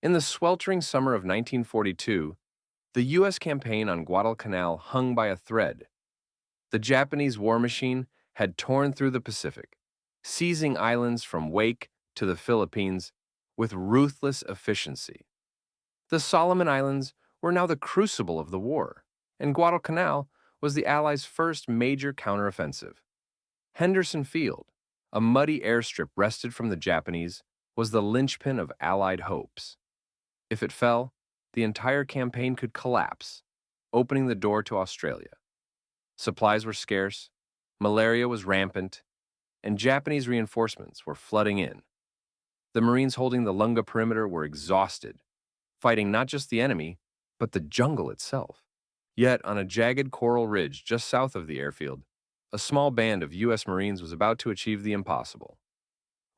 In the sweltering summer of 1942, the U.S. campaign on Guadalcanal hung by a thread. The Japanese war machine had torn through the Pacific, seizing islands from Wake to the Philippines with ruthless efficiency. The Solomon Islands were now the crucible of the war, and Guadalcanal was the Allies' first major counteroffensive. Henderson Field, a muddy airstrip wrested from the Japanese, was the linchpin of Allied hopes. If it fell, the entire campaign could collapse, opening the door to Australia. Supplies were scarce, malaria was rampant, and Japanese reinforcements were flooding in. The Marines holding the Lunga perimeter were exhausted, fighting not just the enemy, but the jungle itself. Yet, on a jagged coral ridge just south of the airfield, a small band of U.S. Marines was about to achieve the impossible.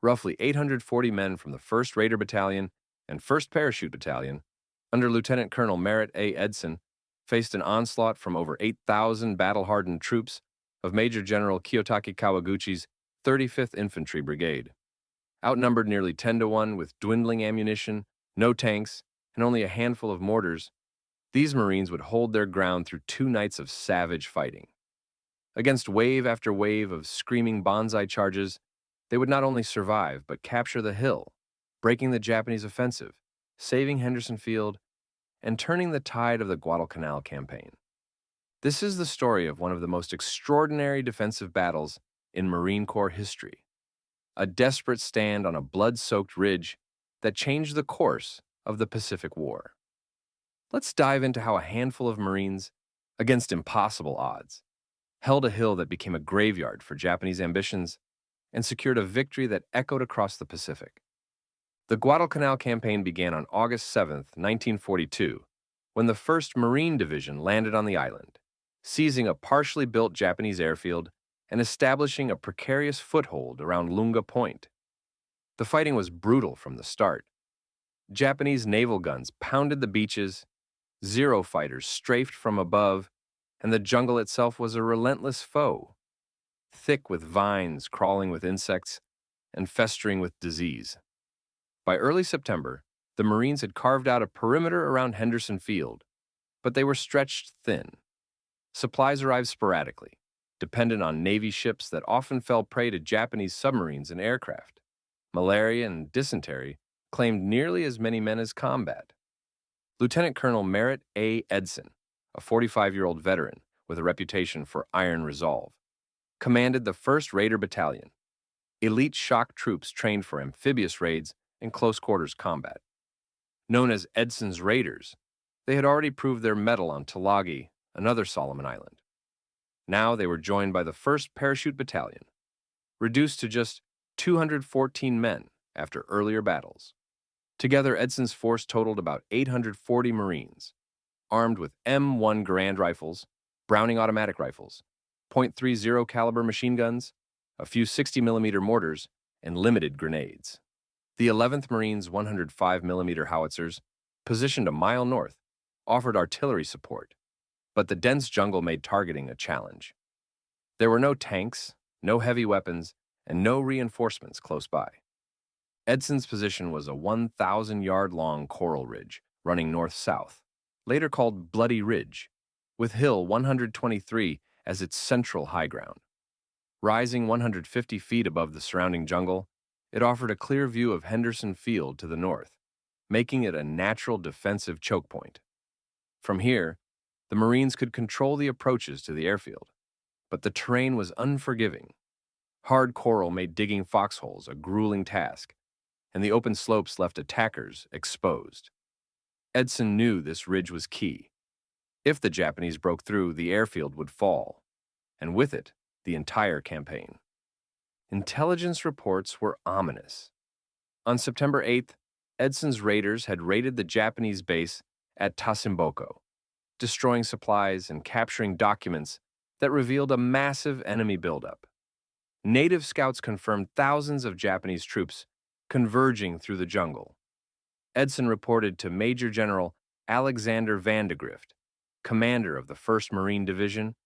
Roughly 840 men from the 1st Raider Battalion and 1st Parachute Battalion, under Lieutenant Colonel Merritt A. Edson, faced an onslaught from over 8,000 battle-hardened troops of Major General Kiyotaki Kawaguchi's 35th Infantry Brigade. Outnumbered nearly 10 to 1 with dwindling ammunition, no tanks, and only a handful of mortars, these Marines would hold their ground through 2 nights of savage fighting. Against wave after wave of screaming banzai charges, they would not only survive but capture the hill, breaking the Japanese offensive, saving Henderson Field, and turning the tide of the Guadalcanal campaign. This is the story of one of the most extraordinary defensive battles in Marine Corps history, a desperate stand on a blood-soaked ridge that changed the course of the Pacific War. Let's dive into how a handful of Marines, against impossible odds, held a hill that became a graveyard for Japanese ambitions and secured a victory that echoed across the Pacific. The Guadalcanal campaign began on August 7, 1942, when the 1st Marine Division landed on the island, seizing a partially built Japanese airfield and establishing a precarious foothold around Lunga Point. The fighting was brutal from the start. Japanese naval guns pounded the beaches, Zero fighters strafed from above, and the jungle itself was a relentless foe, thick with vines crawling with insects and festering with disease. By early September, the Marines had carved out a perimeter around Henderson Field, but they were stretched thin. Supplies arrived sporadically, dependent on Navy ships that often fell prey to Japanese submarines and aircraft. Malaria and dysentery claimed nearly as many men as combat. Lieutenant Colonel Merritt A. Edson, a 45-year-old veteran with a reputation for iron resolve, commanded the 1st Raider Battalion, elite shock troops trained for amphibious raids and close-quarters combat. Known as Edson's Raiders, they had already proved their mettle on Tulagi, another Solomon Island. Now they were joined by the 1st Parachute Battalion, reduced to just 214 men after earlier battles. Together, Edson's force totaled about 840 Marines, armed with M1 Garand rifles, Browning automatic rifles, .30 caliber machine guns, a few 60mm mortars, and limited grenades. The 11th Marines' 105mm howitzers, positioned a mile north, offered artillery support, but the dense jungle made targeting a challenge. There were no tanks, no heavy weapons, and no reinforcements close by. Edson's position was a 1,000-yard-long coral ridge running north-south, later called Bloody Ridge, with Hill 123 as its central high ground. Rising 150 feet above the surrounding jungle, it offered a clear view of Henderson Field to the north, making it a natural defensive choke point. From here, the Marines could control the approaches to the airfield, but the terrain was unforgiving. Hard coral made digging foxholes a grueling task, and the open slopes left attackers exposed. Edson knew this ridge was key. If the Japanese broke through, the airfield would fall, and with it, the entire campaign. Intelligence reports were ominous. On September 8th, Edson's raiders had raided the Japanese base at Tasimboko, destroying supplies and capturing documents that revealed a massive enemy buildup. Native scouts confirmed thousands of Japanese troops converging through the jungle. Edson reported to Major General Alexander Vandegrift, commander of the 1st Marine Division,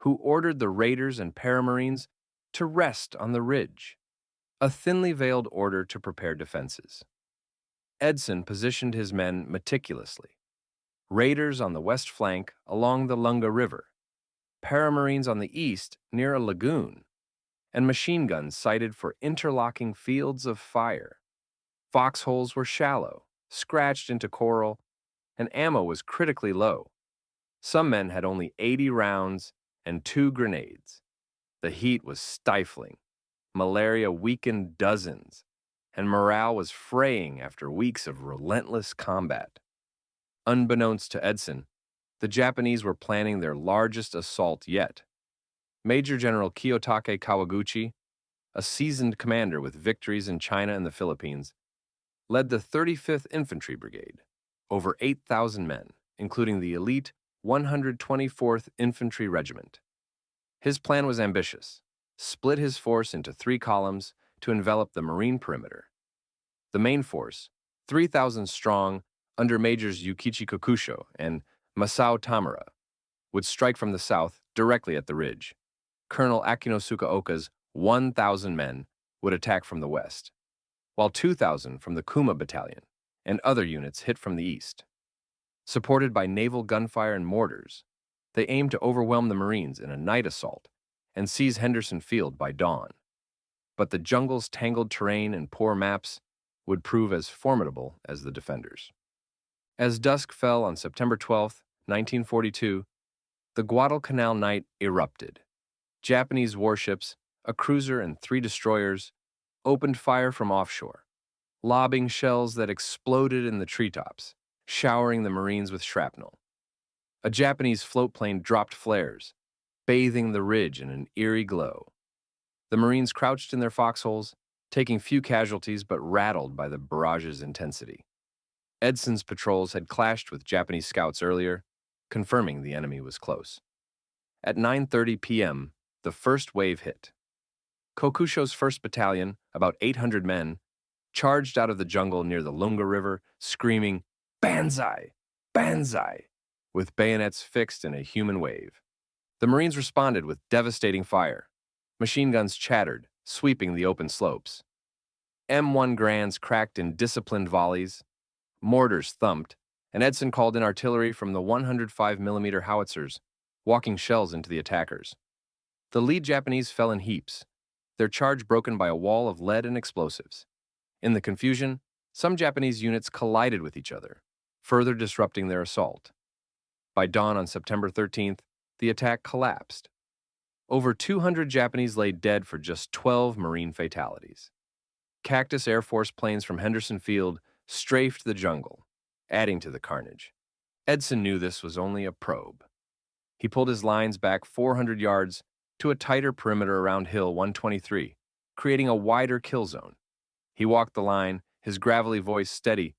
who ordered the raiders and paramarines to rest on the ridge, a thinly veiled order to prepare defenses. Edson positioned his men meticulously. Raiders on the west flank along the Lunga River, paramarines on the east near a lagoon, and machine guns sighted for interlocking fields of fire. Foxholes were shallow, scratched into coral, and ammo was critically low. Some men had only 80 rounds and 2 grenades. The heat was stifling. Malaria weakened dozens, and morale was fraying after weeks of relentless combat. Unbeknownst to Edson, the Japanese were planning their largest assault yet. Major General Kiyotake Kawaguchi, a seasoned commander with victories in China and the Philippines, led the 35th Infantry Brigade, over 8,000 men, including the elite 124th Infantry Regiment. His plan was ambitious: split his force into 3 columns to envelop the marine perimeter. The main force, 3,000 strong, under Majors Yukichi Kokusho and Masao Tamura, would strike from the south directly at the ridge. Colonel Akinosuke Oka's 1,000 men would attack from the west, while 2,000 from the Kuma Battalion and other units hit from the east. Supported by naval gunfire and mortars, they aimed to overwhelm the Marines in a night assault and seize Henderson Field by dawn. But the jungle's tangled terrain and poor maps would prove as formidable as the defenders. As dusk fell on September 12, 1942, the Guadalcanal night erupted. Japanese warships, a cruiser and 3 destroyers, opened fire from offshore, lobbing shells that exploded in the treetops, showering the Marines with shrapnel. A Japanese float plane dropped flares, bathing the ridge in an eerie glow. The Marines crouched in their foxholes, taking few casualties but rattled by the barrage's intensity. Edson's patrols had clashed with Japanese scouts earlier, confirming the enemy was close. At 9:30 p.m., the first wave hit. Kokusho's 1st Battalion, about 800 men, charged out of the jungle near the Lunga River, screaming, "Banzai! Banzai!" with bayonets fixed in a human wave. The Marines responded with devastating fire. Machine guns chattered, sweeping the open slopes. M1 Grands cracked in disciplined volleys. Mortars thumped, and Edson called in artillery from the 105mm howitzers, walking shells into the attackers. The lead Japanese fell in heaps, their charge broken by a wall of lead and explosives. In the confusion, some Japanese units collided with each other, further disrupting their assault. By dawn on September 13th, the attack collapsed. Over 200 Japanese lay dead for just 12 Marine fatalities. Cactus Air Force planes from Henderson Field strafed the jungle, adding to the carnage. Edson knew this was only a probe. He pulled his lines back 400 yards to a tighter perimeter around Hill 123, creating a wider kill zone. He walked the line, his gravelly voice steady.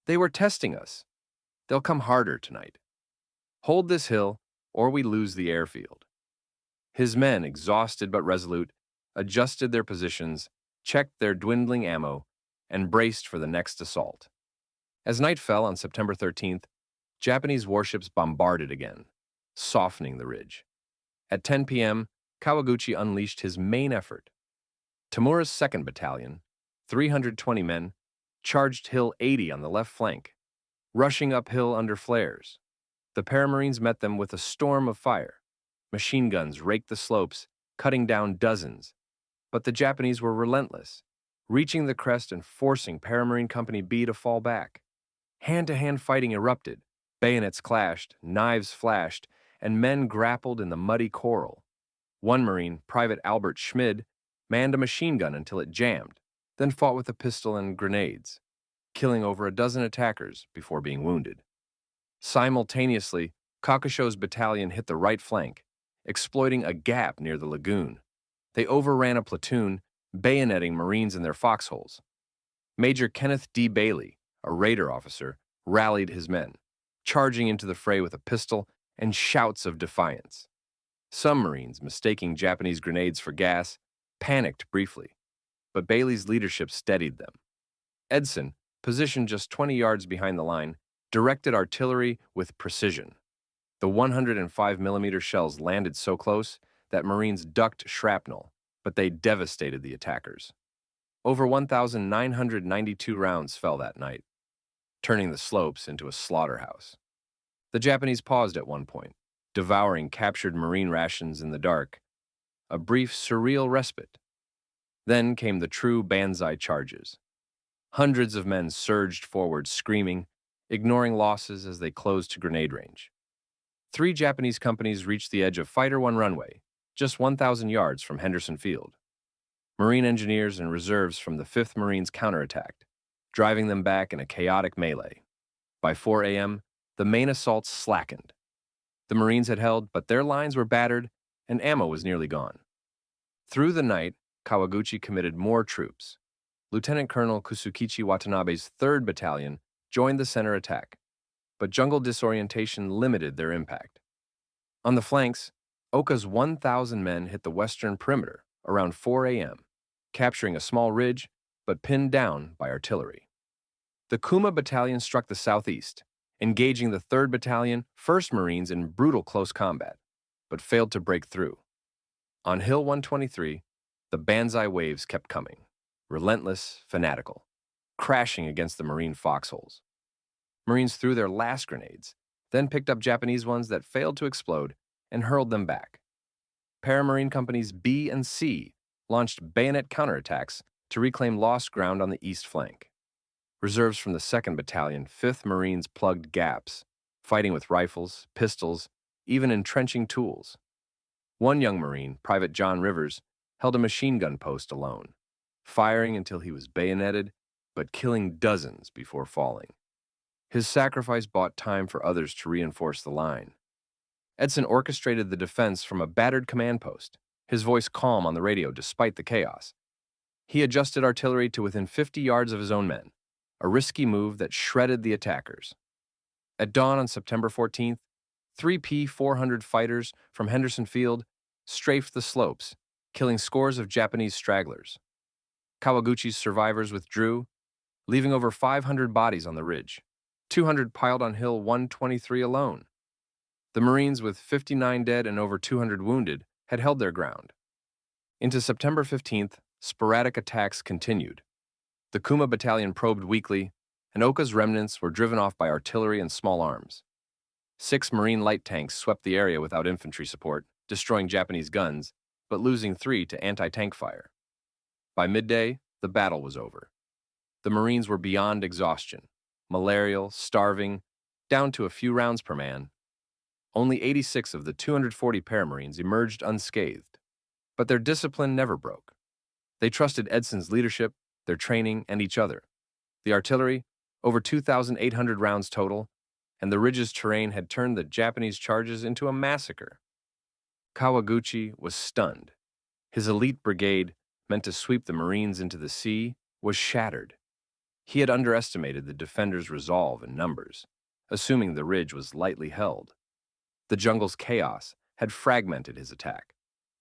"They were testing us. They'll come harder tonight. Hold this hill, or we lose the airfield." His men, exhausted but resolute, adjusted their positions, checked their dwindling ammo, and braced for the next assault. As night fell on September 13th, Japanese warships bombarded again, softening the ridge. At 10 p.m., Kawaguchi unleashed his main effort. Tamura's 2nd Battalion, 320 men, charged Hill 80 on the left flank, rushing uphill under flares. The Paramarines met them with a storm of fire. Machine guns raked the slopes, cutting down dozens. But the Japanese were relentless, reaching the crest and forcing Paramarine Company B to fall back. Hand-to-hand fighting erupted, bayonets clashed, knives flashed, and men grappled in the muddy coral. One Marine, Private Albert Schmid, manned a machine gun until it jammed, then fought with a pistol and grenades, killing over a dozen attackers before being wounded. Simultaneously, Kakusho's battalion hit the right flank, exploiting a gap near the lagoon. They overran a platoon, bayoneting Marines in their foxholes. Major Kenneth D. Bailey, a raider officer, rallied his men, charging into the fray with a pistol and shouts of defiance. Some Marines, mistaking Japanese grenades for gas, panicked briefly, but Bailey's leadership steadied them. Edson, positioned just 20 yards behind the line, directed artillery with precision. The 105mm shells landed so close that Marines ducked shrapnel, but they devastated the attackers. Over 1,992 rounds fell that night, turning the slopes into a slaughterhouse. The Japanese paused at one point, devouring captured Marine rations in the dark, a brief, surreal respite. Then came the true Banzai charges. Hundreds of men surged forward, screaming, ignoring losses as they closed to grenade range. 3 Japanese companies reached the edge of Fighter 1 runway, just 1,000 yards from Henderson Field. Marine engineers and reserves from the 5th Marines counterattacked, driving them back in a chaotic melee. By 4 a.m., the main assaults slackened. The Marines had held, but their lines were battered and ammo was nearly gone. Through the night, Kawaguchi committed more troops. Lieutenant Colonel Kusukichi Watanabe's 3rd Battalion joined the center attack, but jungle disorientation limited their impact. On the flanks, Oka's 1,000 men hit the western perimeter around 4 a.m., capturing a small ridge, but pinned down by artillery. The Kuma Battalion struck the southeast, engaging the 3rd Battalion, 1st Marines in brutal close combat, but failed to break through. On Hill 123, the Banzai waves kept coming, relentless, fanatical, crashing against the Marine foxholes. Marines threw their last grenades, then picked up Japanese ones that failed to explode and hurled them back. Paramarine Companies B and C launched bayonet counterattacks to reclaim lost ground on the east flank. Reserves from the 2nd Battalion, 5th Marines plugged gaps, fighting with rifles, pistols, even entrenching tools. One young Marine, Private John Rivers, held a machine gun post alone, firing until he was bayoneted, but killing dozens before falling. His sacrifice bought time for others to reinforce the line. Edson orchestrated the defense from a battered command post, his voice calm on the radio despite the chaos. He adjusted artillery to within 50 yards of his own men, a risky move that shredded the attackers. At dawn on September 14th, 3 P-400 fighters from Henderson Field strafed the slopes, killing scores of Japanese stragglers. Kawaguchi's survivors withdrew, leaving over 500 bodies on the ridge, 200 piled on Hill 123 alone. The Marines, with 59 dead and over 200 wounded, had held their ground. Into September 15th, sporadic attacks continued. The Kuma Battalion probed weakly, and Oka's remnants were driven off by artillery and small arms. 6 Marine light tanks swept the area without infantry support, destroying Japanese guns, but losing 3 to anti-tank fire. By midday, the battle was over. The Marines were beyond exhaustion, malarial, starving, down to a few rounds per man. Only 86 of the 240 paramarines emerged unscathed, but their discipline never broke. They trusted Edson's leadership, their training, and each other. The artillery, over 2,800 rounds total, and the ridge's terrain had turned the Japanese charges into a massacre. Kawaguchi was stunned. His elite brigade, meant to sweep the Marines into the sea, was shattered. He had underestimated the defenders' resolve and numbers, assuming the ridge was lightly held. The jungle's chaos had fragmented his attack,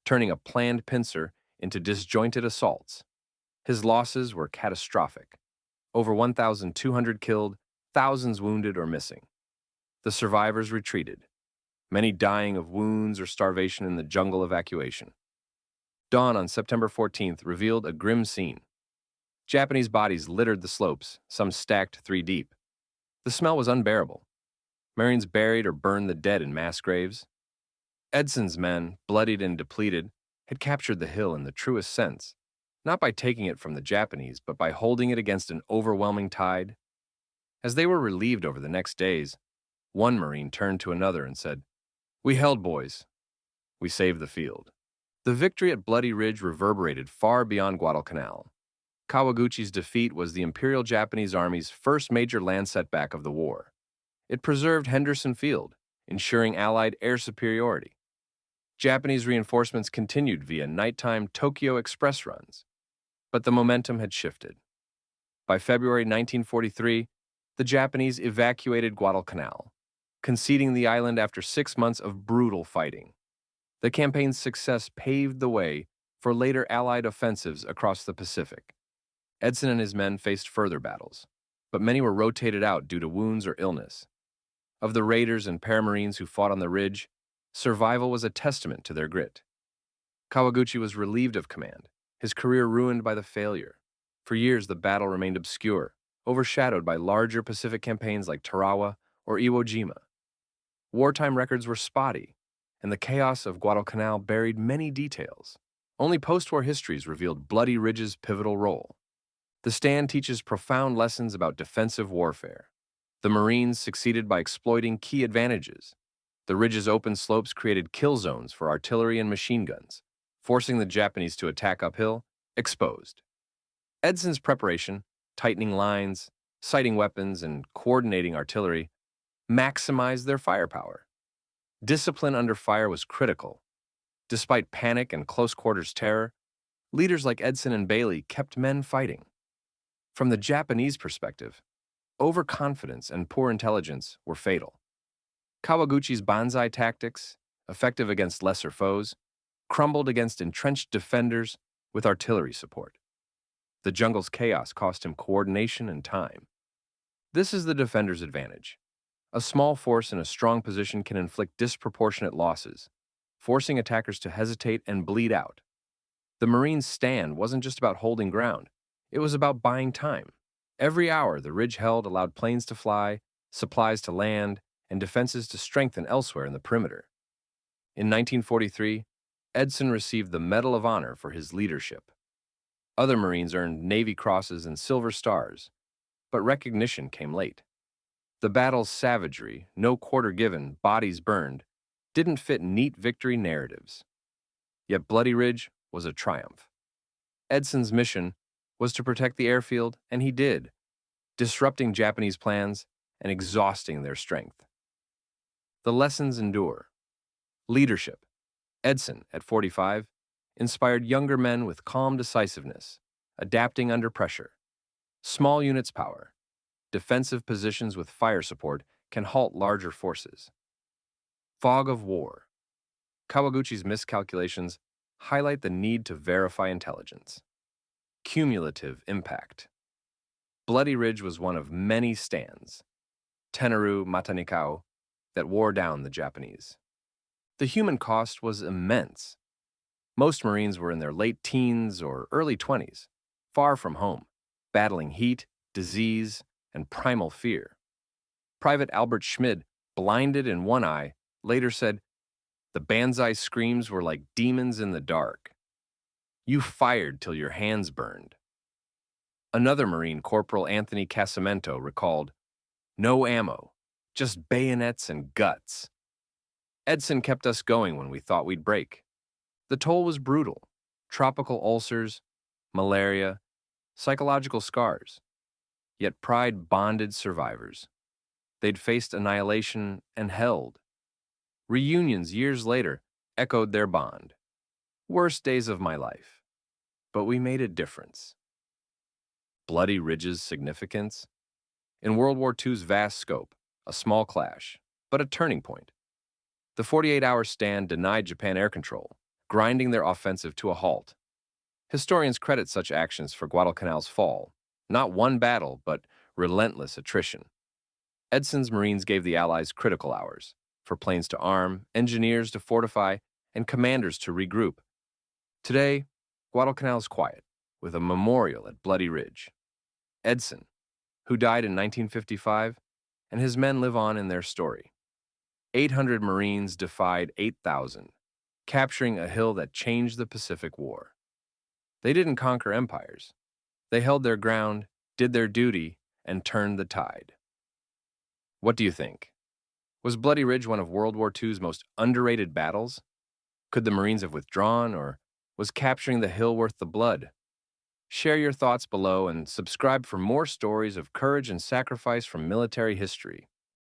turning a planned pincer into disjointed assaults. His losses were catastrophic. Over 1,200 killed, thousands wounded or missing. The survivors retreated, many dying of wounds or starvation in the jungle evacuation. Dawn on September 14th revealed a grim scene. Japanese bodies littered the slopes, some stacked 3 deep. The smell was unbearable. Marines buried or burned the dead in mass graves. Edson's men, bloodied and depleted, had captured the hill in the truest sense, not by taking it from the Japanese, but by holding it against an overwhelming tide. As they were relieved over the next days, one Marine turned to another and said, "We held, boys. We saved the field." The victory at Bloody Ridge reverberated far beyond Guadalcanal. Kawaguchi's defeat was the Imperial Japanese Army's first major land setback of the war. It preserved Henderson Field, ensuring Allied air superiority. Japanese reinforcements continued via nighttime Tokyo Express runs, but the momentum had shifted. By February 1943, the Japanese evacuated Guadalcanal, conceding the island after 6 months of brutal fighting. The campaign's success paved the way for later Allied offensives across the Pacific. Edson and his men faced further battles, but many were rotated out due to wounds or illness. Of the raiders and paramarines who fought on the ridge, survival was a testament to their grit. Kawaguchi was relieved of command, his career ruined by the failure. For years, the battle remained obscure, overshadowed by larger Pacific campaigns like Tarawa or Iwo Jima. Wartime records were spotty, and the chaos of Guadalcanal buried many details. Only post-war histories revealed Bloody Ridge's pivotal role. The stand teaches profound lessons about defensive warfare. The Marines succeeded by exploiting key advantages. The ridge's open slopes created kill zones for artillery and machine guns, forcing the Japanese to attack uphill, exposed. Edson's preparation, tightening lines, sighting weapons, and coordinating artillery maximized their firepower. Discipline under fire was critical. Despite panic and close-quarters terror, leaders like Edson and Bailey kept men fighting. From the Japanese perspective, overconfidence and poor intelligence were fatal. Kawaguchi's banzai tactics, effective against lesser foes, crumbled against entrenched defenders with artillery support. The jungle's chaos cost him coordination and time. This is the defender's advantage. A small force in a strong position can inflict disproportionate losses, forcing attackers to hesitate and bleed out. The Marines' stand wasn't just about holding ground, it was about buying time. Every hour the ridge held allowed planes to fly, supplies to land, and defenses to strengthen elsewhere in the perimeter. In 1943, Edson received the Medal of Honor for his leadership. Other Marines earned Navy Crosses and Silver Stars, but recognition came late. The battle's savagery, no quarter given, bodies burned, didn't fit neat victory narratives. Yet Bloody Ridge was a triumph. Edson's mission was to protect the airfield, and he did, disrupting Japanese plans and exhausting their strength. The lessons endure. Leadership. Edson, at 45, inspired younger men with calm decisiveness, adapting under pressure. Small units power. Defensive positions with fire support can halt larger forces. Fog of war. Kawaguchi's miscalculations highlight the need to verify intelligence. Cumulative impact. Bloody Ridge was one of many stands, Tenaru Matanikau, that wore down the Japanese. The human cost was immense. Most Marines were in their late teens or early 20s, far from home, battling heat, disease, and primal fear. Private Albert Schmid, blinded in one eye, later said, "The banzai screams were like demons in the dark. You fired till your hands burned." Another Marine, Corporal Anthony Casamento, recalled, "No ammo, just bayonets and guts. Edson kept us going when we thought we'd break." The toll was brutal. Tropical ulcers, malaria, psychological scars. Yet pride bonded survivors. They'd faced annihilation and held. Reunions years later echoed their bond. Worst days of my life. But we made a difference. Bloody Ridge's significance? In World War II's vast scope, a small clash, but a turning point. The 48-hour stand denied Japan air control, grinding their offensive to a halt. Historians credit such actions for Guadalcanal's fall, not one battle, but relentless attrition. Edson's Marines gave the Allies critical hours, for planes to arm, engineers to fortify, and commanders to regroup. Today, Guadalcanal is quiet, with a memorial at Bloody Ridge. Edson, who died in 1955, and his men live on in their story. 800 Marines defied 8,000, capturing a hill that changed the Pacific War. They didn't conquer empires. They held their ground, did their duty, and turned the tide. What do you think? Was Bloody Ridge one of World War II's most underrated battles? Could the Marines have withdrawn, or was capturing the hill worth the blood? Share your thoughts below and subscribe for more stories of courage and sacrifice from military history.